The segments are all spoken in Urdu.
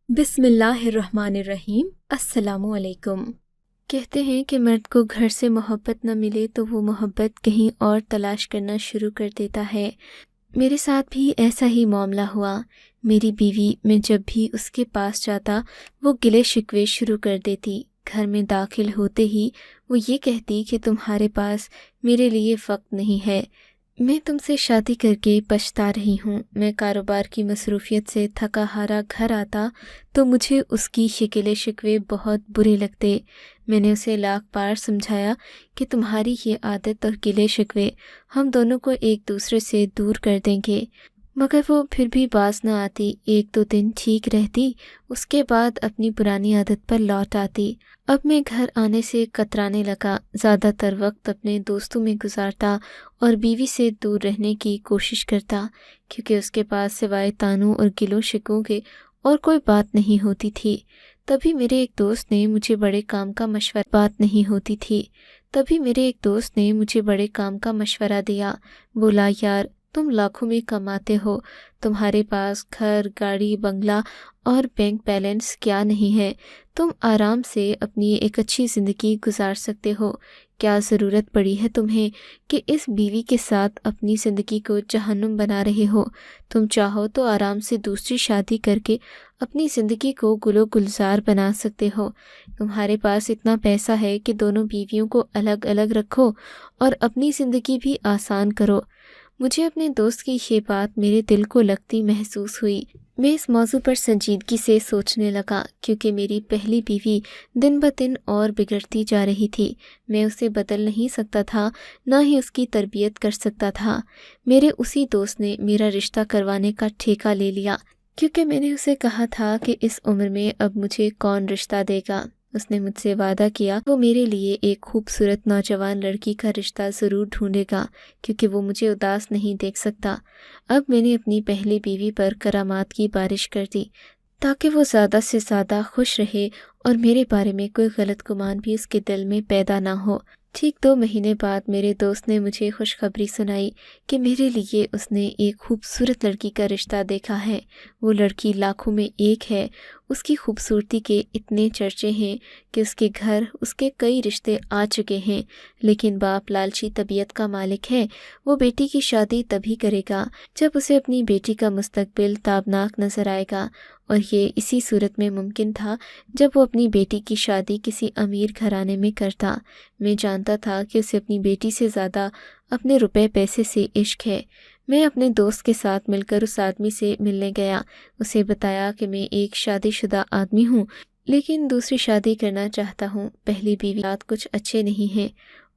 بسم اللہ الرحمن الرحیم۔ السلام علیکم۔ کہتے ہیں کہ مرد کو گھر سے محبت نہ ملے تو وہ محبت کہیں اور تلاش کرنا شروع کر دیتا ہے۔ میرے ساتھ بھی ایسا ہی معاملہ ہوا۔ میری بیوی، میں جب بھی اس کے پاس جاتا وہ گلے شکوے شروع کر دیتی۔ گھر میں داخل ہوتے ہی وہ یہ کہتی کہ تمہارے پاس میرے لیے وقت نہیں ہے، میں تم سے شادی کر کے پچھتا رہی ہوں۔ میں کاروبار کی مصروفیت سے تھکا ہارا گھر آتا تو مجھے اس کی یہ گلے شکوے بہت برے لگتے۔ میں نے اسے لاکھ بار سمجھایا کہ تمہاری یہ عادت اور گلے شکوے ہم دونوں کو ایک دوسرے سے دور کر دیں گے، مگر وہ پھر بھی باز نہ آتی۔ ایک دو دن ٹھیک رہتی، اس کے بعد اپنی پرانی عادت پر لوٹ آتی۔ اب میں گھر آنے سے کترانے لگا، زیادہ تر وقت اپنے دوستوں میں گزارتا اور بیوی سے دور رہنے کی کوشش کرتا، کیونکہ اس کے پاس سوائے طعنوں اور گلوں شکووں کے اور کوئی بات نہیں ہوتی تھی۔ تبھی میرے ایک دوست نے مجھے بڑے کام کا مشورہ دیا۔ بولا، یار تم لاکھوں میں کماتے ہو، تمہارے پاس گھر، گاڑی، بنگلہ اور بینک بیلنس کیا نہیں ہے، تم آرام سے اپنی ایک اچھی زندگی گزار سکتے ہو، کیا ضرورت پڑی ہے تمہیں کہ اس بیوی کے ساتھ اپنی زندگی کو جہنم بنا رہے ہو؟ تم چاہو تو آرام سے دوسری شادی کر کے اپنی زندگی کو گل و گلزار بنا سکتے ہو۔ تمہارے پاس اتنا پیسہ ہے کہ دونوں بیویوں کو الگ الگ رکھو اور اپنی زندگی بھی آسان کرو۔ مجھے اپنے دوست کی یہ بات میرے دل کو لگتی محسوس ہوئی۔ میں اس موضوع پر سنجیدگی سے سوچنے لگا، کیونکہ میری پہلی بیوی دن بدن اور بگڑتی جا رہی تھی۔ میں اسے بدل نہیں سکتا تھا، نہ ہی اس کی تربیت کر سکتا تھا۔ میرے اسی دوست نے میرا رشتہ کروانے کا ٹھیکہ لے لیا، کیونکہ میں نے اسے کہا تھا کہ اس عمر میں اب مجھے کون رشتہ دے گا۔ اس نے مجھ سے وعدہ کیا وہ میرے لیے ایک خوبصورت نوجوان لڑکی کا رشتہ ضرور ڈھونڈے گا، کیونکہ وہ مجھے اداس نہیں دیکھ سکتا۔ اب میں نے اپنی پہلی بیوی پر کرامات کی بارش کر دی، تاکہ وہ زیادہ سے زیادہ خوش رہے اور میرے بارے میں کوئی غلط گمان بھی اس کے دل میں پیدا نہ ہو۔ ٹھیک 2 مہینے بعد میرے دوست نے مجھے خوشخبری سنائی کہ میرے لیے اس نے ایک خوبصورت لڑکی کا رشتہ دیکھا ہے۔ وہ لڑکی لاکھوں میں ایک ہے۔ اس کی خوبصورتی کے اتنے چرچے ہیں کہ اس کے گھر اس کے کئی رشتے آ چکے ہیں، لیکن باپ لالچی طبیعت کا مالک ہے۔ وہ بیٹی کی شادی تبھی کرے گا جب اسے اپنی بیٹی کا مستقبل تابناک نظر آئے گا، اور یہ اسی صورت میں ممکن تھا جب وہ اپنی بیٹی کی شادی کسی امیر گھرانے میں کرتا۔ میں جانتا تھا کہ اسے اپنی بیٹی سے زیادہ اپنے روپے پیسے سے عشق ہے۔ میں اپنے دوست کے ساتھ مل کر اس آدمی سے ملنے گیا، اسے بتایا کہ میں ایک شادی شدہ آدمی ہوں، لیکن دوسری شادی کرنا چاہتا ہوں۔ پہلی بیوی بات کچھ اچھے نہیں ہیں۔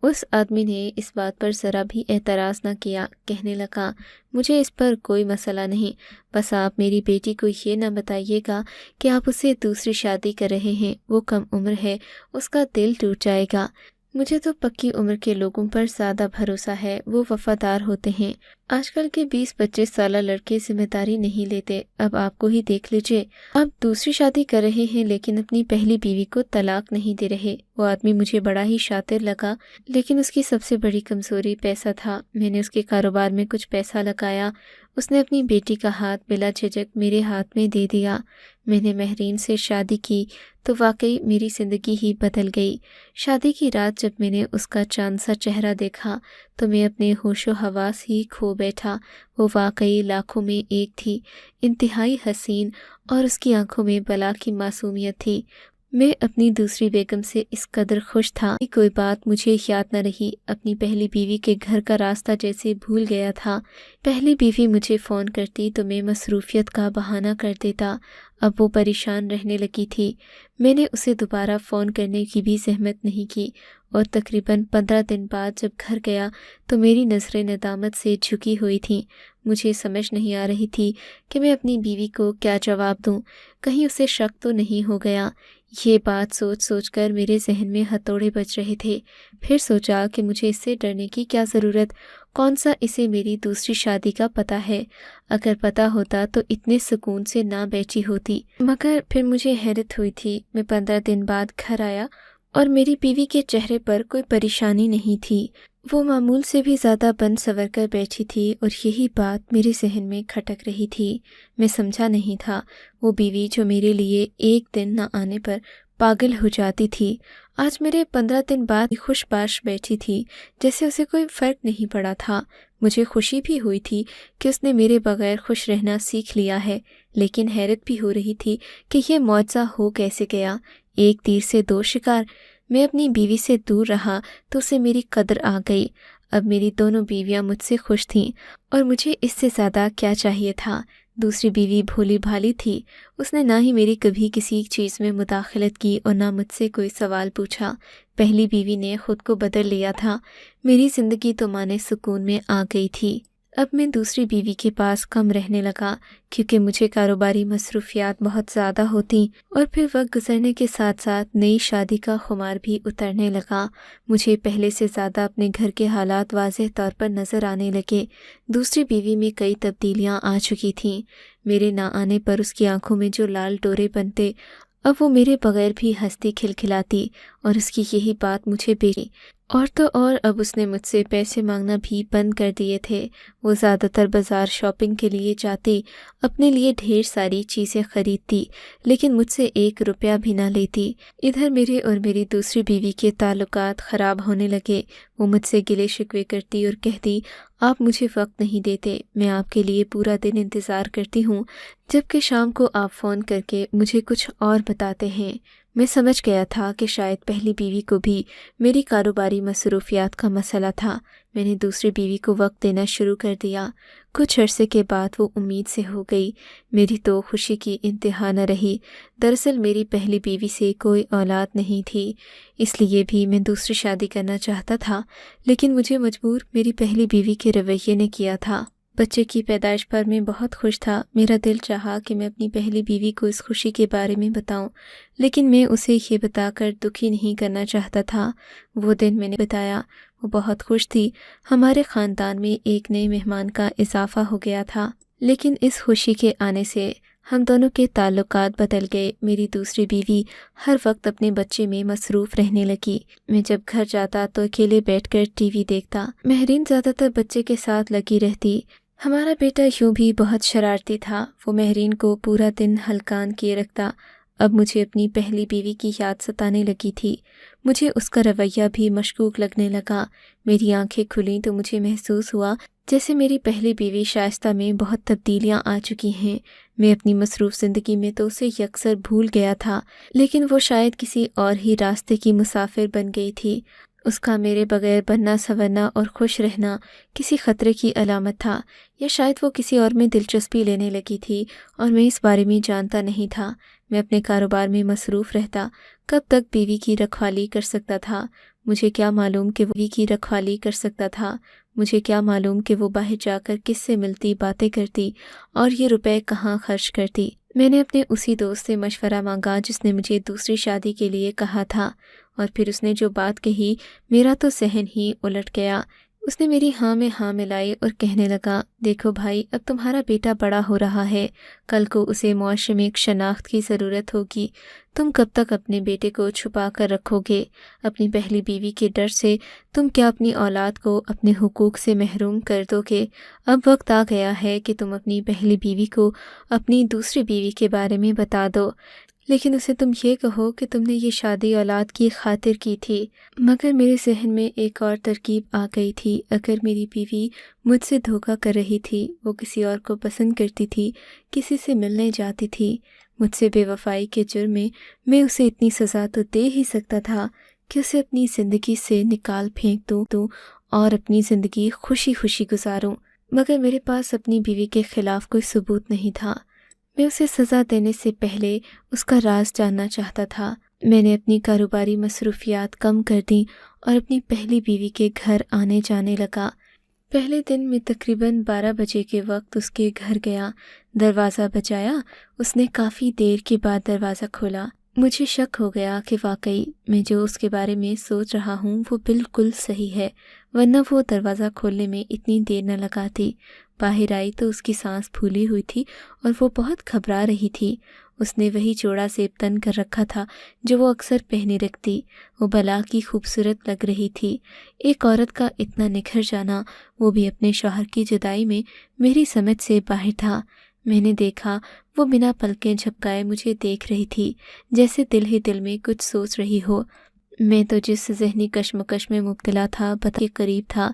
اس آدمی نے اس بات پر ذرا بھی اعتراض نہ کیا، کہنے لگا، مجھے اس پر کوئی مسئلہ نہیں، بس آپ میری بیٹی کو یہ نہ بتائیے گا کہ آپ اسے دوسری شادی کر رہے ہیں، وہ کم عمر ہے، اس کا دل ٹوٹ جائے گا۔ مجھے تو پکی عمر کے لوگوں پر زیادہ بھروسہ ہے، وہ وفادار ہوتے ہیں۔ آج کل کے 20-25 سالہ لڑکے ذمہ داری نہیں لیتے۔ اب آپ کو ہی دیکھ لیجئے، آپ دوسری شادی کر رہے ہیں لیکن اپنی پہلی بیوی کو طلاق نہیں دے رہے۔ وہ آدمی مجھے بڑا ہی شاطر لگا، لیکن اس کی سب سے بڑی کمزوری پیسہ تھا۔ میں نے اس کے کاروبار میں کچھ پیسہ لگایا۔ اس نے اپنی بیٹی کا ہاتھ بلا جھجک میرے ہاتھ میں دے دیا۔ میں نے مہرین سے شادی کی تو واقعی میری زندگی ہی بدل گئی۔ شادی کی رات جب میں نے اس کا چاند سا چہرہ دیکھا تو میں اپنے ہوش و حواس ہی کھو بیٹھا۔ وہ واقعی لاکھوں میں ایک تھی، انتہائی حسین، اور اس کی آنکھوں میں بلا کی معصومیت تھی۔ میں اپنی دوسری بیگم سے اس قدر خوش تھا کہ کوئی بات مجھے یاد نہ رہی۔ اپنی پہلی بیوی کے گھر کا راستہ جیسے بھول گیا تھا۔ پہلی بیوی مجھے فون کرتی تو میں مصروفیت کا بہانہ کر دیتا۔ اب وہ پریشان رہنے لگی تھی۔ میں نے اسے دوبارہ فون کرنے کی بھی زحمت نہیں کی، اور تقریباً 15 دن بعد جب گھر گیا تو میری نظریں ندامت سے جھکی ہوئی تھیں۔ مجھے سمجھ نہیں آ رہی تھی کہ میں اپنی بیوی کو کیا جواب دوں، کہیں اسے شک تو نہیں ہو گیا۔ یہ بات سوچ سوچ کر میرے ذہن میں ہتھوڑے بج رہے تھے۔ پھر سوچا کہ مجھے اس سے ڈرنے کی کیا ضرورت، کون سا اسے میری دوسری شادی کا پتہ ہے؟ اگر پتہ ہوتا تو اتنے سکون سے نہ بیٹھی ہوتی۔ مگر پھر مجھے حیرت ہوئی تھی۔ میں 15 دن بعد گھر آیا اور میری بیوی کے چہرے پر کوئی پریشانی نہیں تھی۔ وہ معمول سے بھی زیادہ بن سنور کر بیٹھی تھی اور یہی بات میرے ذہن میں کھٹک رہی تھی۔ میں سمجھا نہیں تھا وہ بیوی جو میرے لیے ایک دن نہ آنے پر پاگل ہو جاتی تھی، آج میرے 15 دن بعد خوش باش بیٹھی تھی، جیسے اسے کوئی فرق نہیں پڑا تھا۔ مجھے خوشی بھی ہوئی تھی کہ اس نے میرے بغیر خوش رہنا سیکھ لیا ہے، لیکن حیرت بھی ہو رہی تھی کہ یہ معجزہ ہو کیسے گیا۔ ایک تیر سے دو شکار، میں اپنی بیوی سے دور رہا تو اسے میری قدر آ گئی۔ اب میری دونوں بیویاں مجھ سے خوش تھیں اور مجھے اس سے زیادہ کیا چاہیے تھا۔ دوسری بیوی بھولی بھالی تھی، اس نے نہ ہی میری کبھی کسی چیز میں مداخلت کی اور نہ مجھ سے کوئی سوال پوچھا۔ پہلی بیوی نے خود کو بدل لیا تھا، میری زندگی تو مانے سکون میں آ گئی تھی۔ اب میں دوسری بیوی کے پاس کم رہنے لگا کیونکہ مجھے کاروباری مصروفیات بہت زیادہ ہوتیں اور پھر وقت گزرنے کے ساتھ ساتھ نئی شادی کا خمار بھی اترنے لگا۔ مجھے پہلے سے زیادہ اپنے گھر کے حالات واضح طور پر نظر آنے لگے۔ دوسری بیوی میں کئی تبدیلیاں آ چکی تھیں۔ میرے نہ آنے پر اس کی آنکھوں میں جو لال ڈورے بنتے، اب وہ میرے بغیر بھی ہنستی کھلکھلاتی، اور اس کی یہی بات مجھے اور تو اور اب اس نے مجھ سے پیسے مانگنا بھی بند کر دیے تھے۔ وہ زیادہ تر بازار شاپنگ کے لیے جاتی، اپنے لیے ڈھیر ساری چیزیں خریدتی، لیکن مجھ سے 1 روپیہ بھی نہ لیتی۔ ادھر میرے اور میری دوسری بیوی کے تعلقات خراب ہونے لگے۔ وہ مجھ سے گلے شکوے کرتی اور کہتی، آپ مجھے وقت نہیں دیتے، میں آپ کے لیے پورا دن انتظار کرتی ہوں، جبکہ شام کو آپ فون کر کے مجھے کچھ اور بتاتے ہیں۔ میں سمجھ گیا تھا کہ شاید پہلی بیوی کو بھی میری کاروباری مصروفیات کا مسئلہ تھا۔ میں نے دوسری بیوی کو وقت دینا شروع کر دیا۔ کچھ عرصے کے بعد وہ امید سے ہو گئی۔ میری تو خوشی کی انتہا نہ رہی۔ دراصل میری پہلی بیوی سے کوئی اولاد نہیں تھی، اس لیے بھی میں دوسری شادی کرنا چاہتا تھا، لیکن مجھے مجبور میری پہلی بیوی کے رویے نے کیا تھا۔ بچے کی پیدائش پر میں بہت خوش تھا۔ میرا دل چاہا کہ میں اپنی پہلی بیوی کو اس خوشی کے بارے میں بتاؤں، لیکن میں اسے یہ بتا کر دکھی نہیں کرنا چاہتا تھا۔ وہ دن میں نے بتایا، وہ بہت خوش تھی۔ ہمارے خاندان میں ایک نئے مہمان کا اضافہ ہو گیا تھا، لیکن اس خوشی کے آنے سے ہم دونوں کے تعلقات بدل گئے۔ میری دوسری بیوی ہر وقت اپنے بچے میں مصروف رہنے لگی۔ میں جب گھر جاتا تو اکیلے بیٹھ کر ٹی وی دیکھتا۔ مہرین زیادہ تر بچے کے ساتھ لگی رہتی۔ ہمارا بیٹا یوں بھی بہت شرارتی تھا، وہ مہرین کو پورا دن ہلکان کیے رکھتا۔ اب مجھے اپنی پہلی بیوی کی یاد ستانے لگی تھی۔ مجھے اس کا رویہ بھی مشکوک لگنے لگا۔ میری آنکھیں کھلیں تو مجھے محسوس ہوا جیسے میری پہلی بیوی شائستہ میں بہت تبدیلیاں آ چکی ہیں۔ میں اپنی مصروف زندگی میں تو اسے یکسر بھول گیا تھا، لیکن وہ شاید کسی اور ہی راستے کی مسافر بن گئی تھی۔ اس کا میرے بغیر بننا سنورنا اور خوش رہنا کسی خطرے کی علامت تھا، یا شاید وہ کسی اور میں دلچسپی لینے لگی تھی اور میں اس بارے میں جانتا نہیں تھا۔ میں اپنے کاروبار میں مصروف رہتا، کب تک بیوی کی رکھوالی کر سکتا تھا؟ مجھے کیا معلوم کہ وہ بیوی کی رکھوالی کر سکتا تھا؟ مجھے کیا معلوم کہ وہ باہر جا کر کس سے ملتی، باتیں کرتی اور یہ روپے کہاں خرچ کرتی؟ میں نے اپنے اسی دوست سے مشورہ مانگا جس نے مجھے دوسری شادی کے لیے کہا تھا، اور پھر اس نے جو بات کہی میرا تو ذہن ہی الٹ گیا۔ اس نے میری ہاں میں ہاں ملائی اور کہنے لگا، دیکھو بھائی، اب تمہارا بیٹا بڑا ہو رہا ہے، کل کو اسے معاشرے میں ایک شناخت کی ضرورت ہوگی۔ تم کب تک اپنے بیٹے کو چھپا کر رکھو گے؟ اپنی پہلی بیوی کے ڈر سے تم کیا اپنی اولاد کو اپنے حقوق سے محروم کر دو گے؟ اب وقت آ گیا ہے کہ تم اپنی پہلی بیوی کو اپنی دوسری بیوی کے بارے میں بتا دو، لیکن اسے تم یہ کہو کہ تم نے یہ شادی اولاد کی خاطر کی تھی۔ مگر میرے ذہن میں ایک اور ترکیب آ گئی تھی۔ اگر میری بیوی مجھ سے دھوکہ کر رہی تھی، وہ کسی اور کو پسند کرتی تھی، کسی سے ملنے جاتی تھی، مجھ سے بے وفائی کے جرم میں اسے اتنی سزا تو دے ہی سکتا تھا کہ اسے اپنی زندگی سے نکال پھینک دوں اور اپنی زندگی خوشی خوشی گزاروں۔ مگر میرے پاس اپنی بیوی کے خلاف کوئی ثبوت نہیں تھا۔ میں اسے سزا دینے سے پہلے اس کا راز جاننا چاہتا تھا۔ میں نے اپنی کاروباری مصروفیات کم کر دیں اور اپنی پہلی بیوی کے گھر آنے جانے لگا۔ پہلے دن میں تقریباً 12 بجے کے وقت اس کے گھر گیا۔ دروازہ بجایا، اس نے کافی دیر کے بعد دروازہ کھولا۔ مجھے شک ہو گیا کہ واقعی میں جو اس کے بارے میں سوچ رہا ہوں وہ بالکل صحیح ہے، ورنہ وہ دروازہ کھولنے میں اتنی دیر نہ لگاتی۔ باہر آئی تو اس کی سانس پھولی ہوئی تھی اور وہ بہت گھبرا رہی تھی۔ اس نے وہی چوڑا زیب تن کر رکھا تھا جو وہ اکثر پہنے رکھتی۔ وہ بلا کی خوبصورت لگ رہی تھی۔ ایک عورت کا اتنا نکھر جانا، وہ بھی اپنے شوہر کی جدائی میں، میری سمجھ سے باہر تھا۔ میں نے دیکھا وہ بنا پلکیں جھپکائے مجھے دیکھ رہی تھی، جیسے دل ہی دل میں کچھ سوچ رہی ہو۔ میں تو جس ذہنی کشمکش میں مبتلا تھا بد کے قریب تھا۔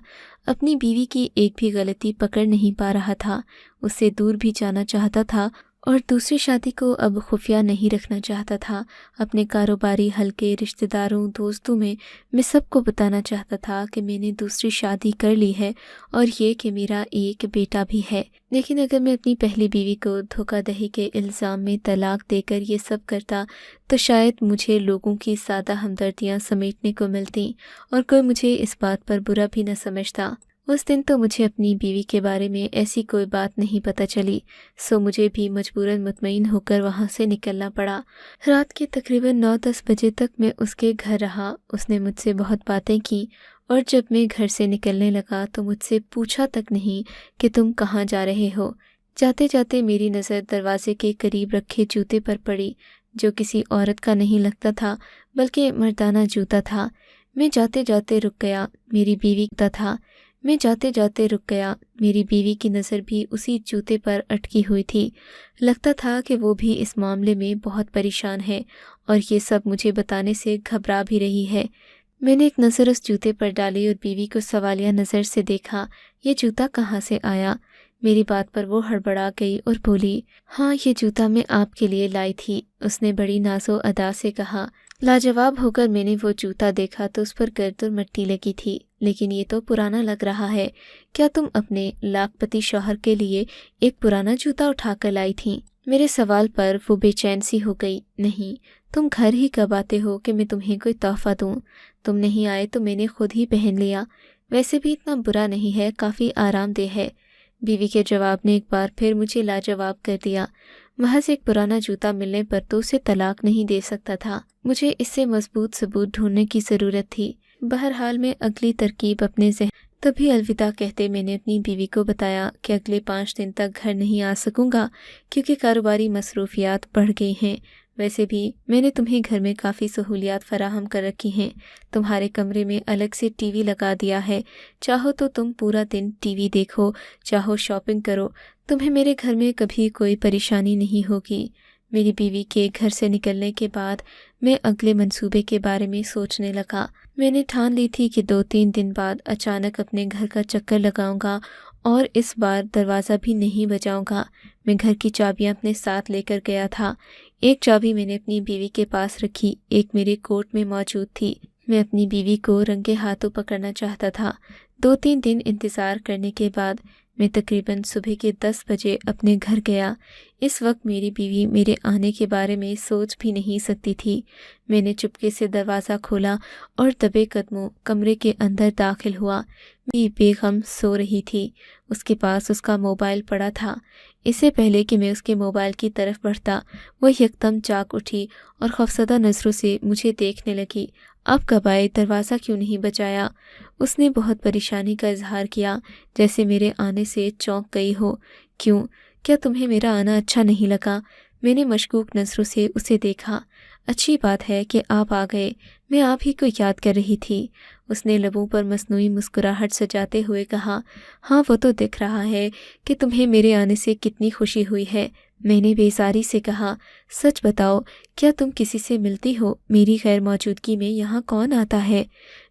اپنی بیوی کی ایک بھی غلطی پکڑ نہیں پا رہا تھا، اس سے دور بھی جانا چاہتا تھا اور دوسری شادی کو اب خفیہ نہیں رکھنا چاہتا تھا۔ اپنے کاروباری حلقے، رشتہ داروں، دوستوں میں سب کو بتانا چاہتا تھا کہ میں نے دوسری شادی کر لی ہے اور یہ کہ میرا ایک بیٹا بھی ہے۔ لیکن اگر میں اپنی پہلی بیوی کو دھوکہ دہی کے الزام میں طلاق دے کر یہ سب کرتا تو شاید مجھے لوگوں کی سادہ ہمدردیاں سمیٹنے کو ملتیں اور کوئی مجھے اس بات پر برا بھی نہ سمجھتا۔ اس دن تو مجھے اپنی بیوی کے بارے میں ایسی کوئی بات نہیں پتہ چلی، سو مجھے بھی مجبوراً مطمئن ہو کر وہاں سے نکلنا پڑا۔ رات کے تقریباً 9-10 بجے تک میں اس کے گھر رہا۔ اس نے مجھ سے بہت باتیں کیں اور جب میں گھر سے نکلنے لگا تو مجھ سے پوچھا تک نہیں کہ تم کہاں جا رہے ہو۔ جاتے جاتے میری نظر دروازے کے قریب رکھے جوتے پر پڑی، جو کسی عورت کا نہیں لگتا تھا بلکہ مردانہ جوتا تھا۔ میں جاتے جاتے رک گیا، میری بیوی کی نظر بھی اسی جوتے پر اٹکی ہوئی تھی۔ لگتا تھا کہ وہ بھی اس معاملے میں بہت پریشان ہے اور یہ سب مجھے بتانے سے گھبرا بھی رہی ہے۔ میں نے ایک نظر اس جوتے پر ڈالی اور بیوی کو سوالیہ نظر سے دیکھا۔ یہ جوتا کہاں سے آیا؟ میری بات پر وہ ہڑبڑا گئی اور بولی، ہاں یہ جوتا میں آپ کے لیے لائی تھی۔ اس نے بڑی ناز و ادا سے کہا۔ لاجواب ہو کر میں نے وہ جوتا دیکھا تو اس پر گرد اور مٹی لگی تھی۔ لیکن یہ تو پرانا لگ رہا ہے، کیا تم اپنے لاکھ پتی شوہر کے لیے ایک پرانا جوتا اٹھا کر لائی تھیں؟ میرے سوال پر وہ بے چین سی ہو گئی۔ نہیں، تم گھر ہی کب آتے ہو کہ میں تمہیں کوئی تحفہ دوں؟ تم نہیں آئے تو میں نے خود ہی پہن لیا۔ ویسے بھی اتنا برا نہیں ہے، کافی آرام دہ ہے۔ بیوی کے جواب نے ایک بار پھر مجھے لاجواب کر دیا۔ محض ایک پرانا جوتا ملنے پر تو اسے طلاق نہیں دے سکتا تھا، مجھے اس سے مضبوط ثبوت ڈھونڈنے کی ضرورت تھی۔ بہرحال میں اگلی ترکیب اپنے ذہن تبھی الوداع کہتے میں نے اپنی بیوی کو بتایا کہ اگلے 5 دن تک گھر نہیں آ سکوں گا کیونکہ کاروباری مصروفیات بڑھ گئی ہیں۔ ویسے بھی میں نے تمہیں گھر میں کافی سہولیات فراہم کر رکھی ہیں۔ تمہارے کمرے میں الگ سے ٹی وی لگا دیا ہے، چاہو تو تم پورا دن ٹی وی دیکھو، چاہو شاپنگ کرو، تمہیں میرے گھر میں کبھی کوئی پریشانی نہیں ہوگی۔ میری بیوی کے گھر سے نکلنے کے بعد میں اگلے منصوبے کے بارے میں سوچنے لگا۔ میں نے ٹھان لی تھی کہ 2-3 دن بعد اچانک اپنے گھر کا چکر لگاؤں گا اور اس بار دروازہ بھی نہیں بجاؤں گا۔ میں گھر کی چابیاں اپنے ساتھ لے کر گیا تھا۔ ایک چابی میں نے اپنی بیوی کے پاس رکھی، ایک میرے کوٹ میں موجود تھی۔ میں اپنی بیوی کو رنگے ہاتھوں پکڑنا چاہتا تھا۔ 2-3 دن انتظار کرنے کے بعد میں تقریباً صبح کے 10 بجے اپنے گھر گیا۔ اس وقت میری بیوی میرے آنے کے بارے میں سوچ بھی نہیں سکتی تھی۔ میں نے چپکے سے دروازہ کھولا اور دبے قدموں کمرے کے اندر داخل ہوا۔ میری بیگم سو رہی تھی، اس کے پاس اس کا موبائل پڑا تھا۔ اس سے پہلے کہ میں اس کے موبائل کی طرف بڑھتا، وہ یکدم جاگ اٹھی اور خوفزدہ نظروں سے مجھے دیکھنے لگی۔ اب کب آئے؟ دروازہ کیوں نہیں بجایا؟ اس نے بہت پریشانی کا اظہار کیا، جیسے میرے آنے سے چونک گئی ہو۔ کیوں؟ کیا تمہیں میرا آنا اچھا نہیں لگا؟ میں نے مشکوک نظروں سے اسے دیکھا۔ اچھی بات ہے کہ آپ آ گئے، میں آپ ہی کو یاد کر رہی تھی۔ اس نے لبوں پر مصنوعی مسکراہٹ سجاتے ہوئے کہا، ہاں وہ تو دکھ رہا ہے کہ تمہیں میرے آنے سے کتنی خوشی ہوئی ہے۔ میں نے بیزاری سے کہا، سچ بتاؤ، کیا تم کسی سے ملتی ہو؟ میری غیر موجودگی میں یہاں کون آتا ہے؟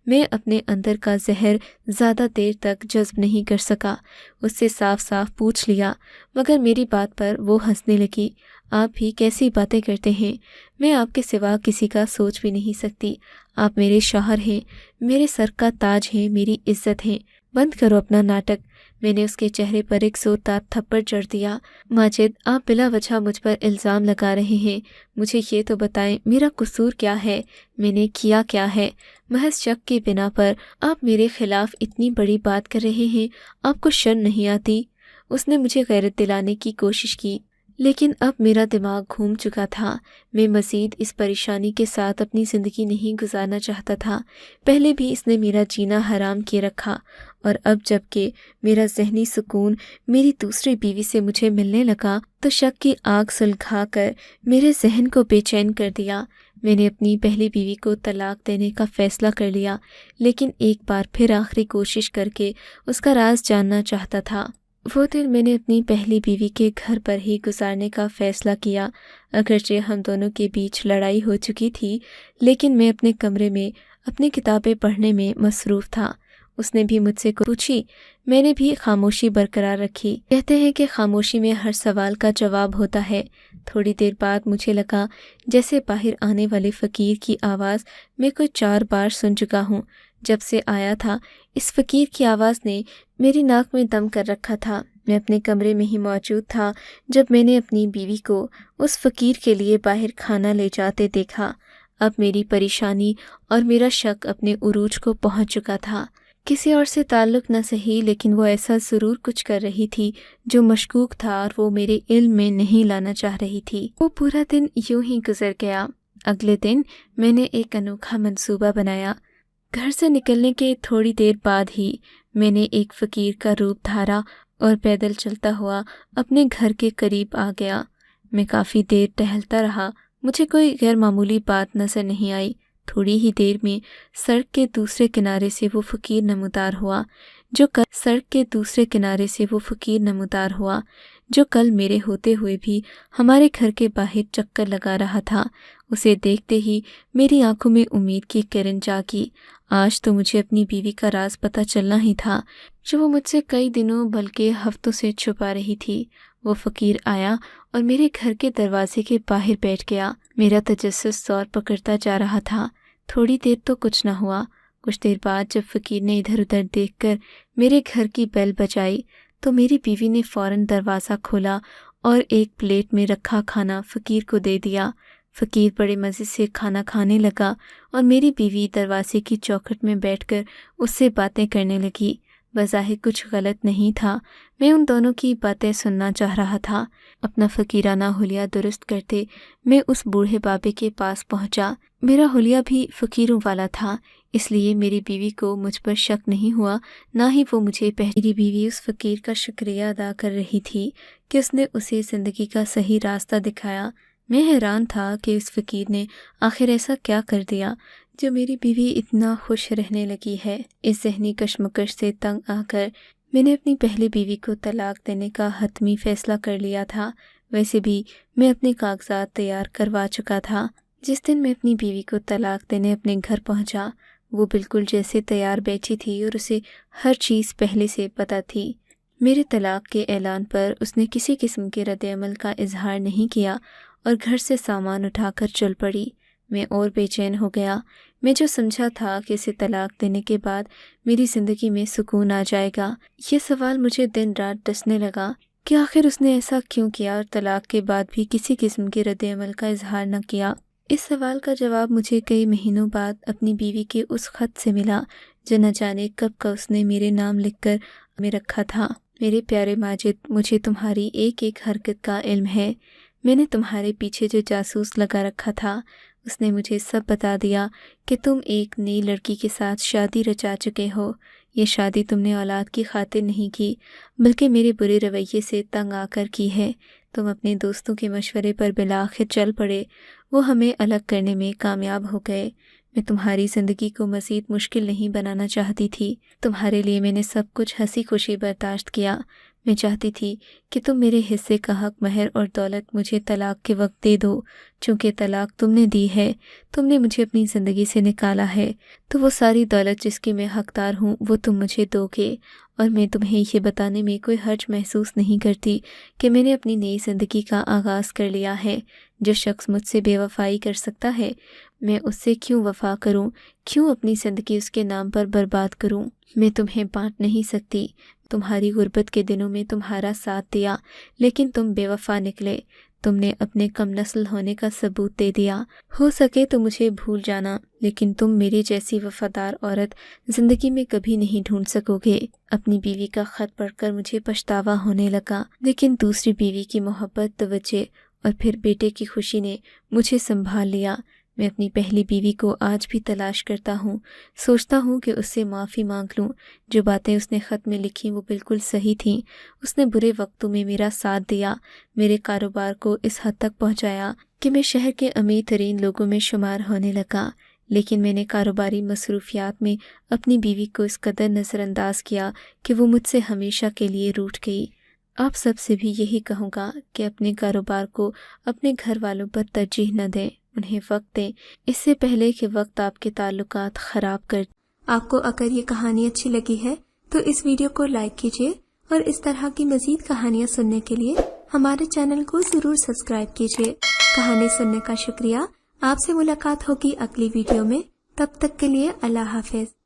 میں اپنے اندر کا زہر زیادہ دیر تک جذب نہیں کر سکا۔ اس سے صاف صاف پوچھ لیا، مگر میری بات پر وہ ہنسنے لگی۔ آپ بھی کیسی باتیں کرتے ہیں؟ میں آپ کے سوا کسی کا سوچ بھی نہیں سکتی۔ آپ میرے شوہر ہیں، میرے سر کا تاج ہیں، میری عزت ہیں۔ بند کرو اپنا ناٹک۔ میں نے اس کے چہرے پر ایک زوردار تھپڑ جڑ دیا۔ ماجد، آپ بلا وجہ مجھ پر الزام لگا رہے ہیں۔ مجھے یہ تو بتائیں، میرا قصور کیا ہے؟ میں نے کیا کیا ہے؟ محض شک کی بنا پر آپ میرے خلاف اتنی بڑی بات کر رہے ہیں، آپ کو شرم نہیں آتی؟ اس نے مجھے غیرت دلانے کی کوشش کی، لیکن اب میرا دماغ گھوم چکا تھا۔ میں مزید اس پریشانی کے ساتھ اپنی زندگی نہیں گزارنا چاہتا تھا۔ پہلے بھی اس نے میرا جینا حرام کیے رکھا اور اب جب کہ میرا ذہنی سکون میری دوسری بیوی سے مجھے ملنے لگا تو شک کی آگ سلگھا کر میرے ذہن کو بے چین کر دیا۔ میں نے اپنی پہلی بیوی کو طلاق دینے کا فیصلہ کر لیا، لیکن ایک بار پھر آخری کوشش کر کے اس کا راز جاننا چاہتا تھا۔ وہ دن میں نے اپنی پہلی بیوی کے گھر پر ہی گزارنے کا فیصلہ کیا۔ اگرچہ ہم دونوں کے بیچ لڑائی ہو چکی تھی، لیکن میں اپنے کمرے میں اپنی کتابیں پڑھنے میں مصروف تھا۔ اس نے بھی مجھ سے پوچھی، میں نے بھی خاموشی برقرار رکھی۔ کہتے ہیں کہ خاموشی میں ہر سوال کا جواب ہوتا ہے۔ تھوڑی دیر بعد مجھے لگا جیسے باہر آنے والے فقیر کی آواز میں کوئی 4 بار سن چکا ہوں۔ جب سے آیا تھا اس فقیر کی آواز نے میری ناک میں دم کر رکھا تھا۔ میں اپنے کمرے میں ہی موجود تھا جب میں نے اپنی بیوی کو اس فقیر کے لیے باہر کھانا لے جاتے دیکھا۔ اب میری پریشانی اور میرا شک اپنے عروج کو پہنچ چکا تھا۔ کسی اور سے تعلق نہ صحیح، لیکن وہ ایسا ضرور کچھ کر رہی تھی جو مشکوک تھا اور وہ میرے علم میں نہیں لانا چاہ رہی تھی۔ وہ پورا دن یوں ہی گزر گیا۔ اگلے دن میں نے ایک انوکھا منصوبہ بنایا۔ گھر سے نکلنے کے تھوڑی دیر بعد ہی میں نے ایک فقیر کا روپ دھارا اور پیدل چلتا ہوا اپنے گھر کے قریب آ گیا۔ میں کافی دیر ٹہلتا رہا، مجھے کوئی غیر معمولی بات نظر نہیں آئی۔ تھوڑی ہی دیر میں سڑک کے دوسرے کنارے سے وہ فقیر نمودار ہوا جو کل میرے ہوتے ہوئے بھی ہمارے گھر کے باہر چکر لگا رہا تھا۔ اسے دیکھتے ہی میری آنکھوں میں امید کی کرن جاگی۔ آج تو مجھے اپنی بیوی کا راز پتہ چلنا ہی تھا، جو وہ مجھ سے کئی دنوں بلکہ ہفتوں سے چھپا رہی تھی۔ وہ فقیر آیا اور میرے گھر کے دروازے کے باہر بیٹھ گیا۔ میرا تجسس زور پکڑتا جا رہا تھا۔ تھوڑی دیر تو کچھ نہ ہوا۔ کچھ دیر بعد جب فقیر نے ادھر ادھر دیکھ کر میرے گھر کی بیل بجائی تو میری بیوی نے فوراً دروازہ کھولا اور ایک پلیٹ میں رکھا کھانا فقیر کو دے دیا۔ فقیر بڑے مزے سے کھانا کھانے لگا اور میری بیوی دروازے کی چوکھٹ میں بیٹھ کر اس سے باتیں کرنے لگی۔ بظاہر کچھ غلط نہیں تھا، میں ان دونوں کی باتیں سننا چاہ رہا تھا۔ اپنا فقیرانہ حلیہ درست کرتے میں اس بوڑھے بابے کے پاس پہنچا۔ میرا حلیہ بھی فقیروں والا تھا، اس لیے میری بیوی کو مجھ پر شک نہیں ہوا، نہ ہی وہ مجھے میری بیوی اس فقیر کا شکریہ ادا کر رہی تھی کہ اس نے اسے زندگی کا صحیح راستہ دکھایا۔ میں حیران تھا کہ اس فقیر نے آخر ایسا کیا کر دیا جو میری بیوی اتنا خوش رہنے لگی ہے۔ اس ذہنی کشمکش سے تنگ آ کر میں نے اپنی پہلی بیوی کو طلاق دینے کا حتمی فیصلہ کر لیا تھا۔ ویسے بھی میں اپنے کاغذات تیار کروا چکا تھا۔ جس دن میں اپنی بیوی کو طلاق دینے اپنے گھر پہنچا، وہ بالکل جیسے تیار بیٹھی تھی اور اسے ہر چیز پہلے سے پتہ تھی۔ میرے طلاق کے اعلان پر اس نے کسی قسم کے رد عمل کا اظہار نہیں کیا اور گھر سے سامان اٹھا کر چل پڑی۔ میں اور بے چین ہو گیا۔ میں جو سمجھا تھا کہ اسے طلاق دینے کے بعد میری زندگی میں سکون آ جائے گا، یہ سوال مجھے دن رات ڈسنے لگا کہ آخر اس نے ایسا کیوں کیا اور طلاق کے بعد بھی کسی قسم کے رد عمل کا اظہار نہ کیا۔ اس سوال کا جواب مجھے کئی مہینوں بعد اپنی بیوی کے اس خط سے ملا جو نہ جانے کب کا اس نے میرے نام لکھ کر میں رکھا تھا۔ میرے پیارے ماجد، مجھے تمہاری ایک ایک حرکت کا علم ہے۔ میں نے تمہارے پیچھے جو جاسوس لگا رکھا تھا، اس نے مجھے سب بتا دیا کہ تم ایک نئی لڑکی کے ساتھ شادی رچا چکے ہو۔ یہ شادی تم نے اولاد کی خاطر نہیں کی، بلکہ میرے برے رویے سے تنگ آ کر کی ہے۔ تم اپنے دوستوں کے مشورے پر بالآخر چل پڑے، وہ ہمیں الگ کرنے میں کامیاب ہو گئے۔ میں تمہاری زندگی کو مزید مشکل نہیں بنانا چاہتی تھی۔ تمہارے لیے میں نے سب کچھ ہنسی خوشی برداشت کیا۔ میں چاہتی تھی کہ تم میرے حصے کا حق مہر اور دولت مجھے طلاق کے وقت دے دو۔ چونکہ طلاق تم نے دی ہے، تم نے مجھے اپنی زندگی سے نکالا ہے، تو وہ ساری دولت جس کی میں حقدار ہوں وہ تم مجھے دو گے۔ اور میں تمہیں یہ بتانے میں کوئی حرج محسوس نہیں کرتی کہ میں نے اپنی نئی زندگی کا آغاز کر لیا ہے۔ جو شخص مجھ سے بے وفائی کر سکتا ہے، میں اس سے کیوں وفا کروں، کیوں اپنی زندگی اس کے نام پر برباد کروں۔ میں تمہیں بانٹ نہیں سکتی۔ تمہاری غربت کے دنوں میں تمہارا ساتھ دیا، لیکن تم بے وفا نکلے۔ تم نے اپنے کم نسل ہونے کا ثبوت دے دیا۔ ہو سکے تو مجھے بھول جانا، لیکن تم میری جیسی وفادار عورت زندگی میں کبھی نہیں ڈھونڈ سکو گے۔ اپنی بیوی کا خط پڑھ کر مجھے پچھتاوا ہونے لگا، لیکن دوسری بیوی کی محبت، توجہ اور پھر بیٹے کی خوشی نے مجھے سنبھال لیا۔ میں اپنی پہلی بیوی کو آج بھی تلاش کرتا ہوں، سوچتا ہوں کہ اس سے معافی مانگ لوں۔ جو باتیں اس نے خط میں لکھی وہ بالکل صحیح تھیں۔ اس نے برے وقتوں میں میرا ساتھ دیا، میرے کاروبار کو اس حد تک پہنچایا کہ میں شہر کے امیر ترین لوگوں میں شمار ہونے لگا، لیکن میں نے کاروباری مصروفیات میں اپنی بیوی کو اس قدر نظر انداز کیا کہ وہ مجھ سے ہمیشہ کے لیے روٹھ گئی۔ آپ سب سے بھی یہی کہوں گا کہ اپنے کاروبار کو اپنے گھر والوں پر ترجیح نہ دیں، انہیں وقت دیں، اس سے پہلے کہ وقت آپ کے تعلقات خراب کر۔ آپ کو اگر یہ کہانی اچھی لگی ہے تو اس ویڈیو کو لائک کیجیے اور اس طرح کی مزید کہانیاں سننے کے لیے ہمارے چینل کو ضرور سبسکرائب کیجیے۔ کہانی سننے کا شکریہ۔ آپ سے ملاقات ہوگی اگلی ویڈیو میں، تب تک کے لیے اللہ حافظ۔